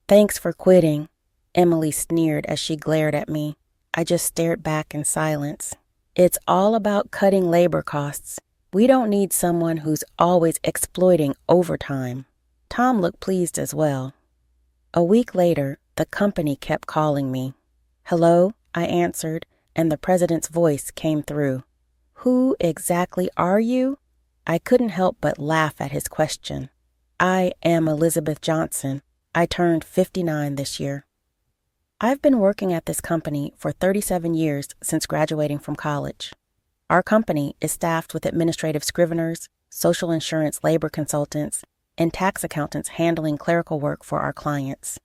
Thanks for quitting, Emily sneered as she glared at me. I just stared back in silence. It's all about cutting labor costs. We don't need someone who's always exploiting overtime. Tom looked pleased as well. A week later, the company kept calling me. Hello, I answered, and the president's voice came through. Who exactly are you? I couldn't help but laugh at his question. I am Elizabeth Johnson. I turned 59 this year. I've been working at this company for 37 years since graduating from college. Our company is staffed with administrative scriveners, social insurance labor consultants, and tax accountants handling clerical work for our clients.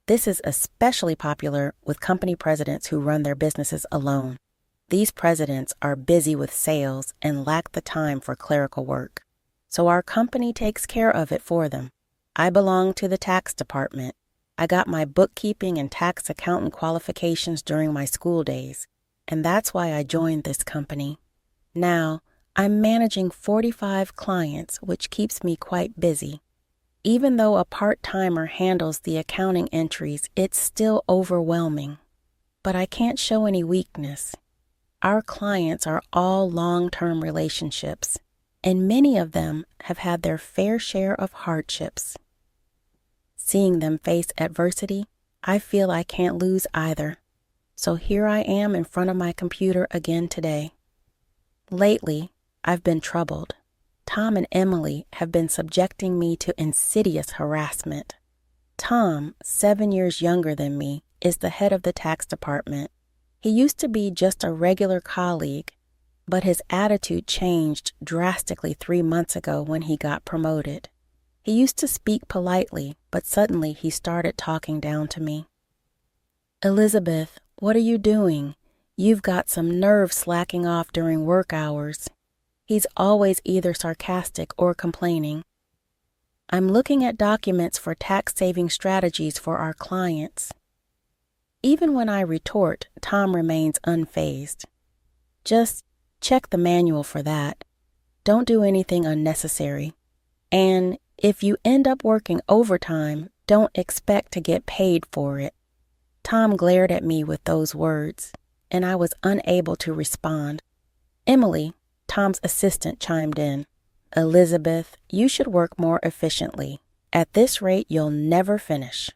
This is especially popular with company presidents who run their businesses alone. These presidents are busy with sales and lack the time for clerical work, so our company takes care of it for them. I belong to the tax department. I got my bookkeeping and tax accountant qualifications during my school days, and that's why I joined this company. Now, I'm managing 45 clients, which keeps me quite busy. Even though a part-timer handles the accounting entries, it's still overwhelming. But I can't show any weakness. Our clients are all long-term relationships, and many of them have had their fair share of hardships. Seeing them face adversity, I feel I can't lose either. So here I am in front of my computer again today. Lately, I've been troubled. Tom and Emily have been subjecting me to insidious harassment. Tom, 7 years younger than me, is the head of the tax department. He used to be just a regular colleague, but his attitude changed drastically 3 months ago when he got promoted. He used to speak politely, but suddenly he started talking down to me. Elizabeth, what are you doing? You've got some nerve slacking off during work hours. He's always either sarcastic or complaining. I'm looking at documents for tax-saving strategies for our clients. Even when I retort, Tom remains unfazed. Just check the manual for that. Don't do anything unnecessary. And if you end up working overtime, don't expect to get paid for it. Tom glared at me with those words, and I was unable to respond. Emily, Tom's assistant, chimed in. Elizabeth, you should work more efficiently. At this rate, you'll never finish.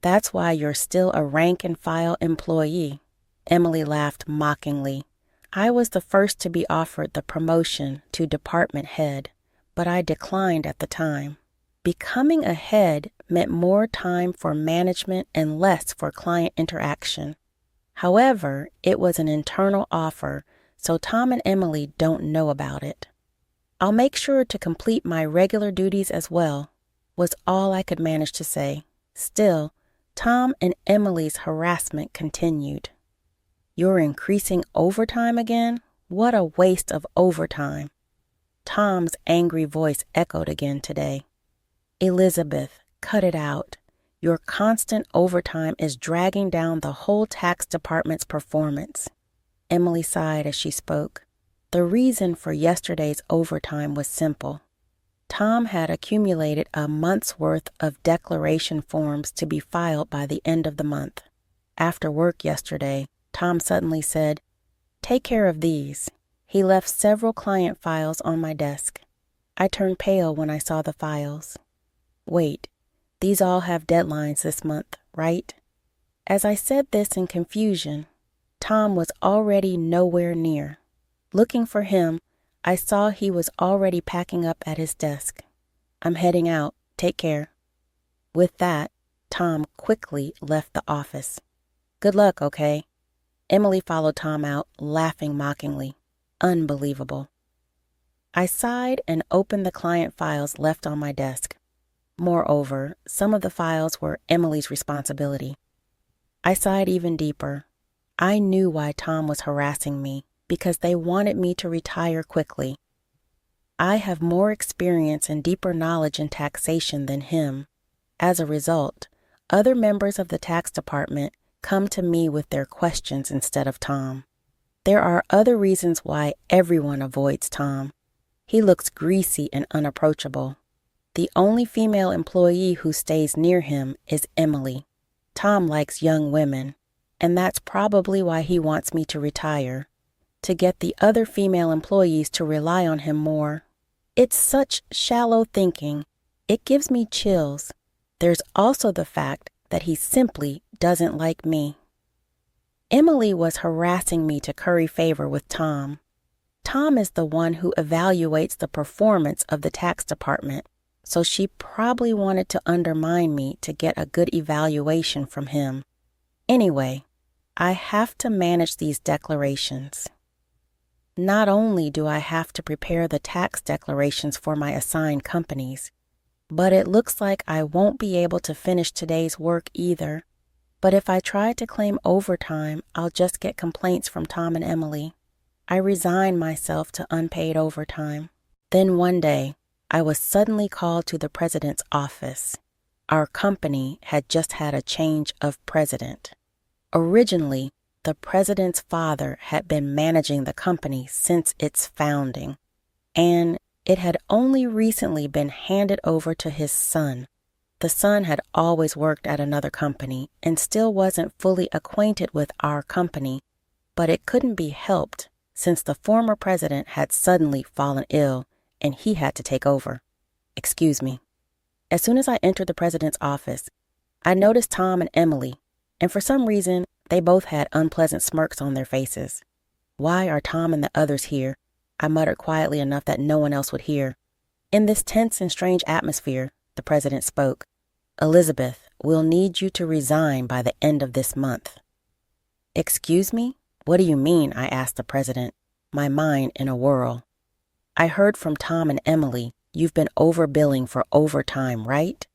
That's why you're still a rank-and-file employee. Emily laughed mockingly. I was the first to be offered the promotion to department head, but I declined at the time. Becoming a head meant more time for management and less for client interaction. However, it was an internal offer, so Tom and Emily don't know about it. I'll make sure to complete my regular duties as well, was all I could manage to say. Still, Tom and Emily's harassment continued. You're increasing overtime again? What a waste of overtime. Tom's angry voice echoed again today. Elizabeth, cut it out. Your constant overtime is dragging down the whole tax department's performance. Emily sighed as she spoke. The reason for yesterday's overtime was simple. Tom had accumulated a month's worth of declaration forms to be filed by the end of the month. After work yesterday, Tom suddenly said, "Take care of these." He left several client files on my desk. I turned pale when I saw the files. Wait, these all have deadlines this month, right? As I said this in confusion, Tom was already nowhere near. Looking for him, I saw he was already packing up at his desk. I'm heading out. Take care. With that, Tom quickly left the office. Good luck, okay? Emily followed Tom out, laughing mockingly. Unbelievable. I sighed and opened the client files left on my desk. Moreover, some of the files were Emily's responsibility. I sighed even deeper. I knew why Tom was harassing me, because they wanted me to retire quickly. I have more experience and deeper knowledge in taxation than him. As a result, other members of the tax department come to me with their questions instead of Tom. There are other reasons why everyone avoids Tom. He looks greasy and unapproachable. The only female employee who stays near him is Emily. Tom likes young women, and that's probably why he wants me to retire, to get the other female employees to rely on him more. It's such shallow thinking. It gives me chills. There's also the fact that he simply doesn't like me. Emily was harassing me to curry favor with Tom. Tom is the one who evaluates the performance of the tax department, so she probably wanted to undermine me to get a good evaluation from him. Anyway, I have to manage these declarations. Not only do I have to prepare the tax declarations for my assigned companies, but it looks like I won't be able to finish today's work either. But if I try to claim overtime, I'll just get complaints from Tom and Emily. I resign myself to unpaid overtime. Then one day, I was suddenly called to the president's office. Our company had just had a change of president. Originally, the president's father had been managing the company since its founding, and it had only recently been handed over to his son. The son had always worked at another company and still wasn't fully acquainted with our company, but it couldn't be helped since the former president had suddenly fallen ill and he had to take over. Excuse me. As soon as I entered the president's office, I noticed Tom and Emily, and for some reason, they both had unpleasant smirks on their faces. Why are Tom and the others here? I muttered quietly enough that no one else would hear. In this tense and strange atmosphere, the president spoke. Elizabeth, we'll need you to resign by the end of this month. Excuse me? What do you mean? I asked the president, my mind in a whirl. I heard from Tom and Emily you've been overbilling for overtime, right?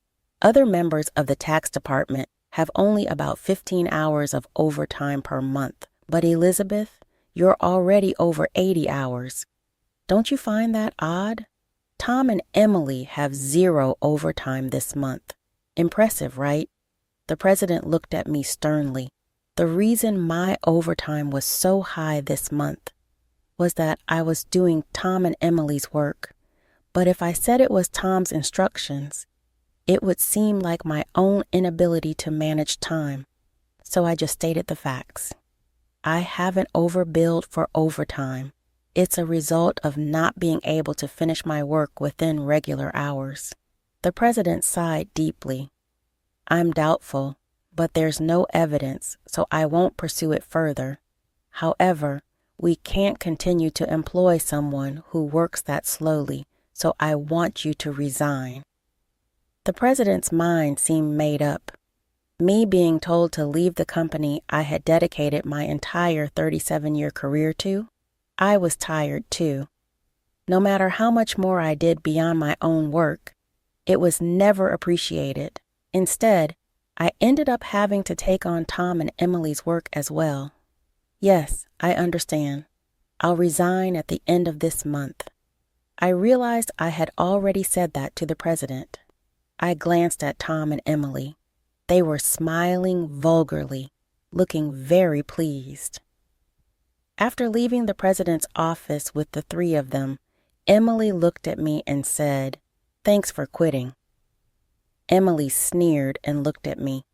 Other members of the tax department have only about 15 hours of overtime per month, but Elizabeth, you're already over 80 hours. Don't you find that odd? Tom and Emily have 0 overtime this month. Impressive, right? The president looked at me sternly. The reason my overtime was so high this month was that I was doing Tom and Emily's work. But if I said it was Tom's instructions, it would seem like my own inability to manage time. So I just stated the facts. I haven't overbilled for overtime. It's a result of not being able to finish my work within regular hours. The president sighed deeply. I'm doubtful, but there's no evidence, so I won't pursue it further. However, we can't continue to employ someone who works that slowly, so I want you to resign. The president's mind seemed made up. Me being told to leave the company I had dedicated my entire 37-year career to, I was tired too. No matter how much more I did beyond my own work, it was never appreciated. Instead, I ended up having to take on Tom and Emily's work as well. Yes, I understand. I'll resign at the end of this month. I realized I had already said that to the president. I glanced at Tom and Emily. They were smiling vulgarly, looking very pleased. After leaving the president's office with the 3 of them, Emily looked at me and said, "Thanks for quitting." Emily sneered and looked at me.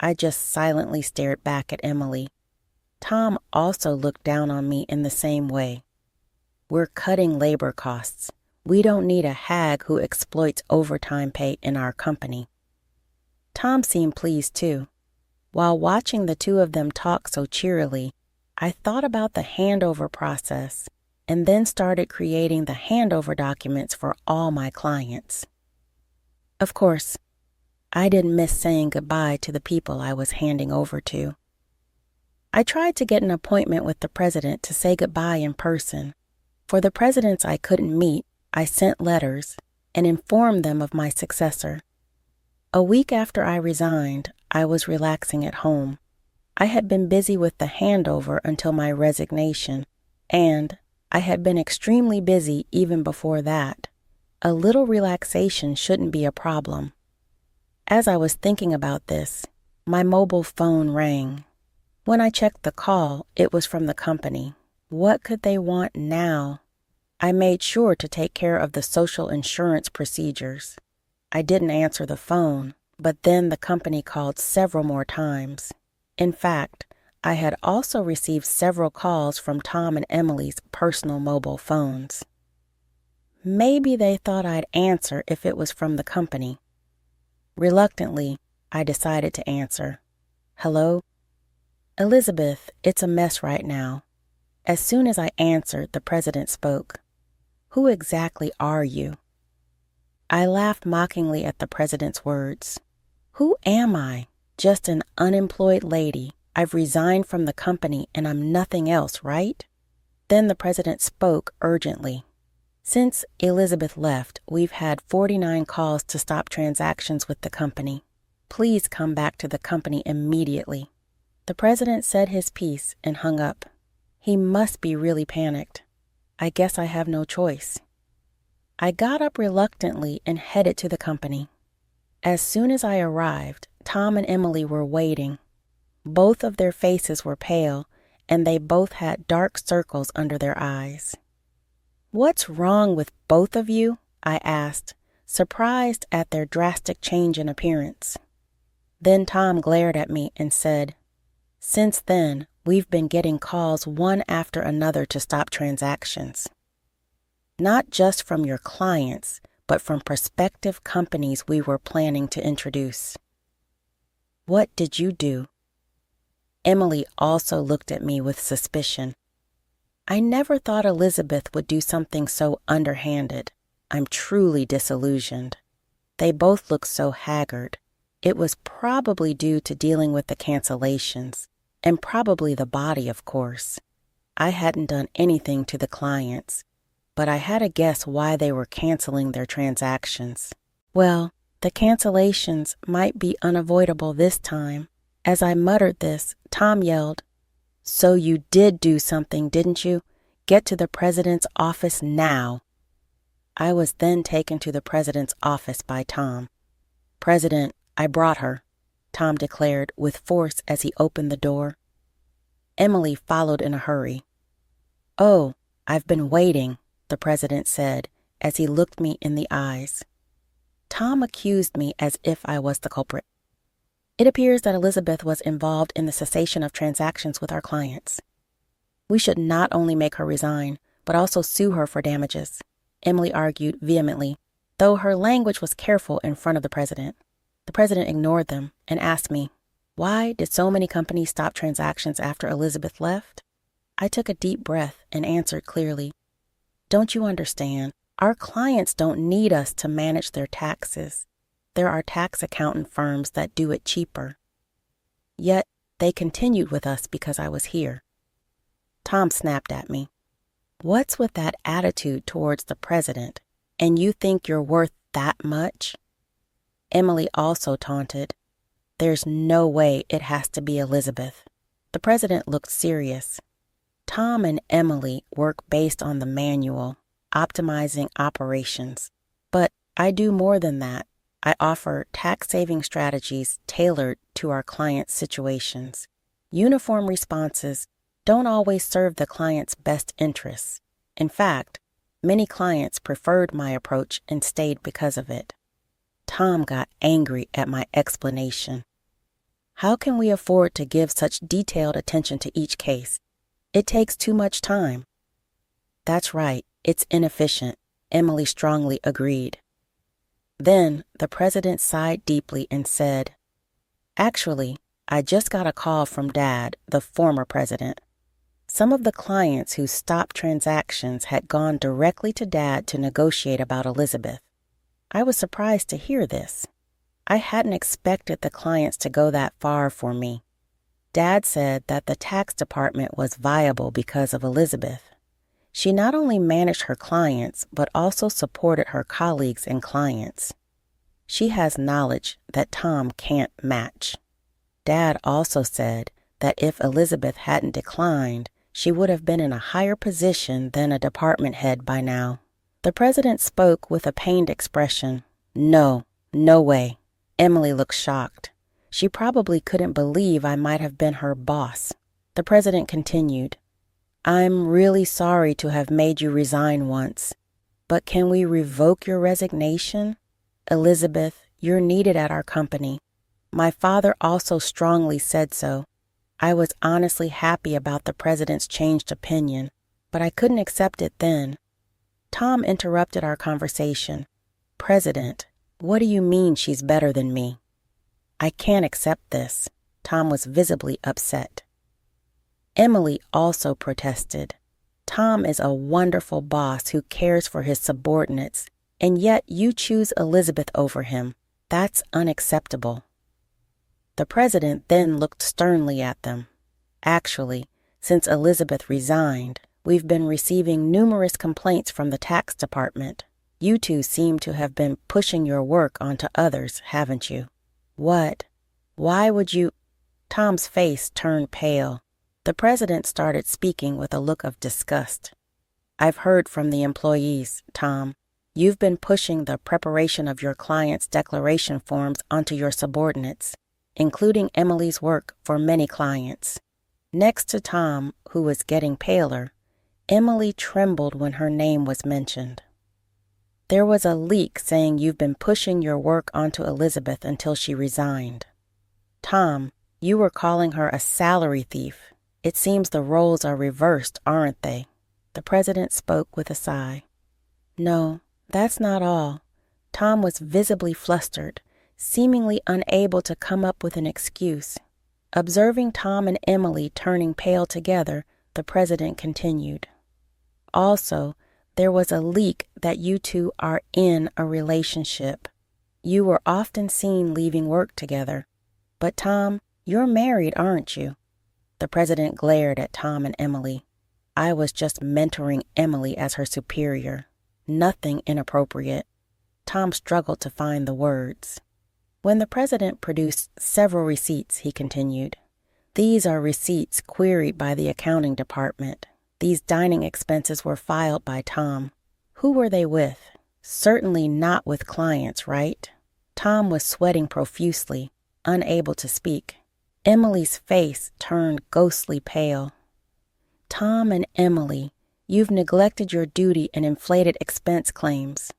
I just silently stared back at Emily. Tom also looked down on me in the same way. We're cutting labor costs. We don't need a hag who exploits overtime pay in our company. Tom seemed pleased too. While watching the 2 of them talk so cheerily, I thought about the handover process and then started creating the handover documents for all my clients. Of course, I didn't miss saying goodbye to the people I was handing over to. I tried to get an appointment with the president to say goodbye in person. For the presidents I couldn't meet, I sent letters and informed them of my successor. A week after I resigned, I was relaxing at home. I had been busy with the handover until my resignation, and I had been extremely busy even before that. A little relaxation shouldn't be a problem. As I was thinking about this, my mobile phone rang. When I checked the call, it was from the company. What could they want now? I made sure to take care of the social insurance procedures. I didn't answer the phone, But then the company called several more times. In fact, I had also received several calls from Tom and Emily's personal mobile phones. Maybe they thought I'd answer if it was from the company. Reluctantly, I decided to answer. Hello? Elizabeth, it's a mess right now. As soon as I answered, the president spoke. Who exactly are you? I laughed mockingly at the president's words. Who am I? Just an unemployed lady. I've resigned from the company and I'm nothing else, right? Then the president spoke urgently. Since Elizabeth left, we've had 49 calls to stop transactions with the company. Please come back to the company immediately. The president said his piece and hung up. He must be really panicked. I guess I have no choice. I got up reluctantly and headed to the company. As soon as I arrived, Tom and Emily were waiting. Both of their faces were pale, and they both had dark circles under their eyes. What's wrong with both of you? I asked, surprised at their drastic change in appearance. Then Tom glared at me and said, Since then, we've been getting calls one after another to stop transactions. Not just from your clients, but from prospective companies we were planning to introduce. What did you do? Emily also looked at me with suspicion. I never thought Elizabeth would do something so underhanded. I'm truly disillusioned. They both looked so haggard. It was probably due to dealing with the cancellations, and probably the body, of course. I hadn't done anything to the clients, but I had a guess why they were canceling their transactions. Well, the cancellations might be unavoidable this time. As I muttered this, Tom yelled, So you did do something, didn't you? Get to the president's office now. I was then taken to the president's office by Tom. President, I brought her, Tom declared with force as he opened the door. Emily followed in a hurry. Oh, I've been waiting, the president said as he looked me in the eyes. Tom accused me as if I was the culprit. It appears that Elizabeth was involved in the cessation of transactions with our clients. We should not only make her resign, but also sue her for damages, Emily argued vehemently, though her language was careful in front of the president. The president ignored them and asked me, why did so many companies stop transactions after Elizabeth left? I took a deep breath and answered clearly, Don't you understand? Our clients don't need us to manage their taxes. There are tax accountant firms that do it cheaper. Yet, they continued with us because I was here. Tom snapped at me. What's with that attitude towards the president? And you think you're worth that much? Emily also taunted. There's no way it has to be Elizabeth. The president looked serious. Tom and Emily work based on the manual, optimizing operations. But I do more than that. I offer tax-saving strategies tailored to our clients' situations. Uniform responses don't always serve the client's best interests. In fact, many clients preferred my approach and stayed because of it. Tom got angry at my explanation. How can we afford to give such detailed attention to each case? It takes too much time. That's right, it's inefficient, Emily strongly agreed. Then the president sighed deeply and said, Actually, I just got a call from Dad, the former president. Some of the clients who stopped transactions had gone directly to Dad to negotiate about Elizabeth. I was surprised to hear this. I hadn't expected the clients to go that far for me. Dad said that the tax department was viable because of Elizabeth. She not only managed her clients, but also supported her colleagues and clients. She has knowledge that Tom can't match. Dad also said that if Elizabeth hadn't declined, she would have been in a higher position than a department head by now. The president spoke with a pained expression. No way. Emily looked shocked. She probably couldn't believe I might have been her boss. The president continued, I'm really sorry to have made you resign once, but can we revoke your resignation? Elizabeth, You're needed at our company. My father also strongly said so. I was honestly happy about the president's changed opinion, but I couldn't accept it then. Tom interrupted our conversation. President, what do you mean she's better than me? I can't accept this. Tom was visibly upset. Emily also protested. Tom is a wonderful boss who cares for his subordinates, and yet you choose Elizabeth over him. That's unacceptable. The president then looked sternly at them. Actually, since Elizabeth resigned, we've been receiving numerous complaints from the tax department. You two seem to have been pushing your work onto others, haven't you? What? Why would you? Tom's face turned pale. The president started speaking with a look of disgust. I've heard from the employees, Tom. You've been pushing the preparation of your clients' declaration forms onto your subordinates, including Emily's work for many clients. Next to Tom, who was getting paler, Emily trembled when her name was mentioned. There was a leak saying you've been pushing your work onto Elizabeth until she resigned. Tom, you were calling her a salary thief. It seems the roles are reversed, aren't they? The president spoke with a sigh. No, that's not all. Tom was visibly flustered, seemingly unable to come up with an excuse. Observing Tom and Emily turning pale together, the president continued. Also, there was a leak that you two are in a relationship. You were often seen leaving work together. But Tom, you're married, aren't you? The president glared at Tom and Emily. I was just mentoring Emily as her superior. Nothing inappropriate. Tom struggled to find the words. When the president produced several receipts, he continued, These are receipts queried by the accounting department. These dining expenses were filed by Tom. Who were they with? Certainly not with clients, right? Tom was sweating profusely, unable to speak. Emily's face turned ghostly pale. Tom and Emily, you've neglected your duty and inflated expense claims.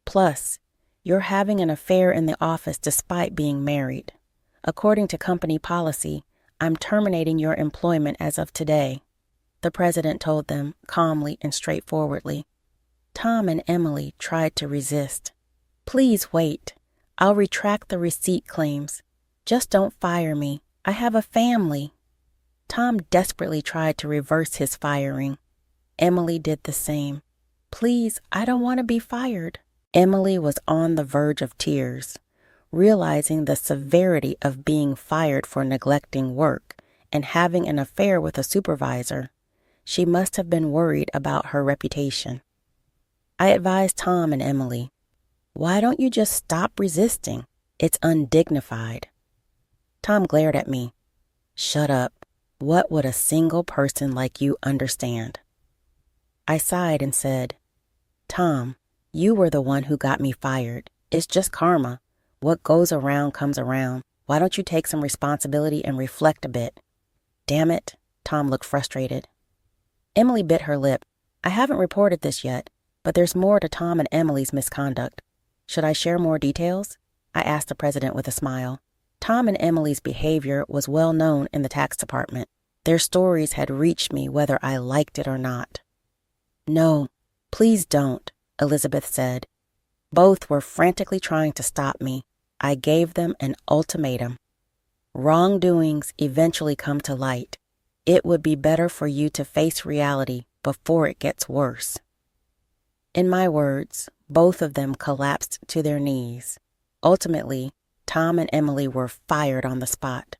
Plus, you're having an affair in the office despite being married. According to company policy, I'm terminating your employment as of today, the president told them calmly and straightforwardly. Tom and Emily tried to resist. Please wait. I'll retract the receipt claims. Just don't fire me. I have a family. Tom desperately tried to reverse his firing. Emily did the same. Please, I don't want to be fired. Emily was on the verge of tears, realizing the severity of being fired for neglecting work and having an affair with a supervisor. She must have been worried about her reputation. I advised Tom and Emily, why don't you just stop resisting? It's undignified. Tom glared at me. Shut up. What would a single person like you understand? I sighed and said, Tom, you were the one who got me fired. It's just karma. What goes around comes around. Why don't you take some responsibility and reflect a bit? Damn it. Tom looked frustrated. Emily bit her lip. I haven't reported this yet, but there's more to Tom and Emily's misconduct. Should I share more details? I asked the president with a smile. Tom and Emily's behavior was well known in the tax department. Their stories had reached me whether I liked it or not. No, please don't, Elizabeth said. Both were frantically trying to stop me. I gave them an ultimatum. Wrongdoings eventually come to light. It would be better for you to face reality before it gets worse. In my words, both of them collapsed to their knees. Ultimately, Tom and Emily were fired on the spot.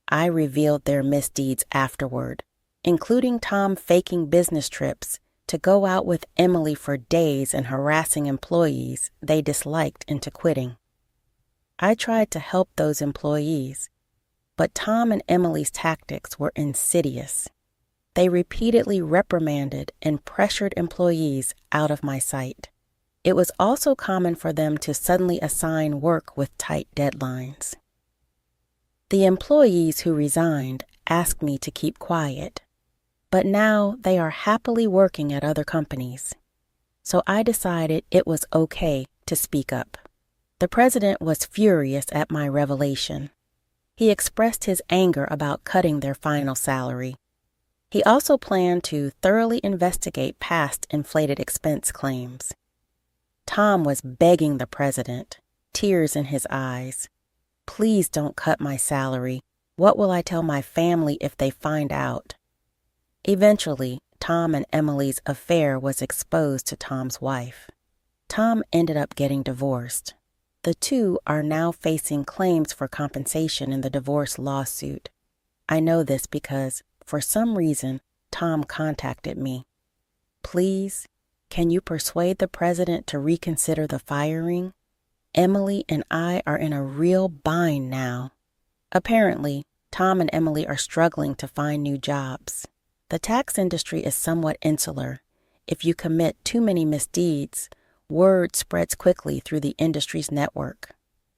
I revealed their misdeeds afterward, including Tom faking business trips to go out with Emily for days and harassing employees they disliked into quitting. I tried to help those employees, but Tom and Emily's tactics were insidious. They repeatedly reprimanded and pressured employees out of my sight. It was also common for them to suddenly assign work with tight deadlines. The employees who resigned asked me to keep quiet, but now they are happily working at other companies. So I decided it was okay to speak up. The president was furious at my revelation. He expressed his anger about cutting their final salary. He also planned to thoroughly investigate past inflated expense claims. Tom was begging the president, tears in his eyes. "Please don't cut my salary. What will I tell my family if they find out?" Eventually, Tom and Emily's affair was exposed to Tom's wife. Tom ended up getting divorced. The two are now facing claims for compensation in the divorce lawsuit. I know this because, for some reason, Tom contacted me. "Please, can you persuade the president to reconsider the firing? Emily and I are in a real bind now." Apparently, Tom and Emily are struggling to find new jobs. The tax industry is somewhat insular. If you commit too many misdeeds, word spreads quickly through the industry's network.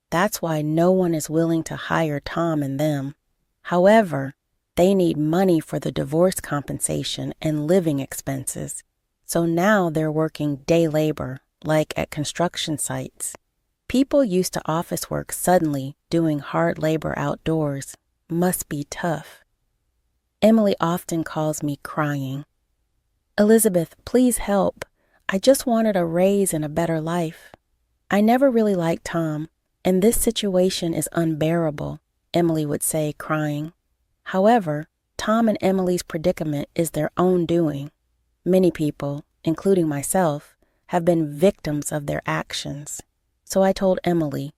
That's why no one is willing to hire Tom and them. However, they need money for the divorce compensation and living expenses. So now they're working day labor, like at construction sites. People used to office work suddenly doing hard labor outdoors. Must be tough. Emily often calls me crying. "Elizabeth, please help. I just wanted a raise and a better life. I never really liked Tom, and this situation is unbearable," Emily would say, crying. However, Tom and Emily's predicament is their own doing. Many people, including myself, have been victims of their actions. So I told Emily,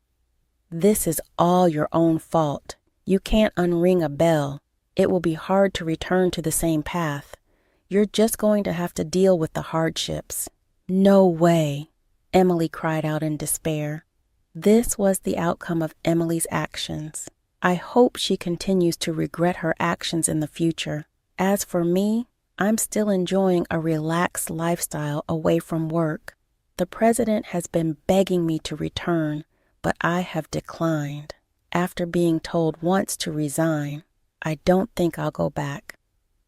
"This is all your own fault. You can't unring a bell. It will be hard to return to the same path. You're just going to have to deal with the hardships." "No way," Emily cried out in despair. This was the outcome of Emily's actions. I hope she continues to regret her actions in the future. As for me, I'm still enjoying a relaxed lifestyle away from work. The president has been begging me to return, but I have declined. After being told once to resign, I don't think I'll go back.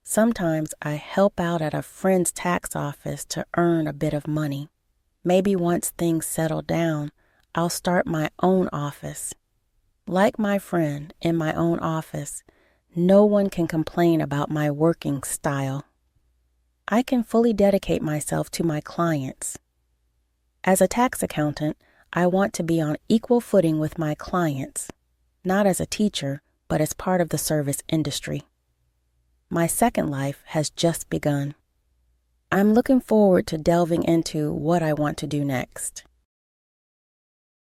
Sometimes I help out at a friend's tax office to earn a bit of money. Maybe once things settle down, I'll start my own office. Like my friend in my own office, no one can complain about my working style. I can fully dedicate myself to my clients. As a tax accountant, I want to be on equal footing with my clients, not as a teacher, but as part of the service industry. My second life has just begun. I'm looking forward to delving into what I want to do next.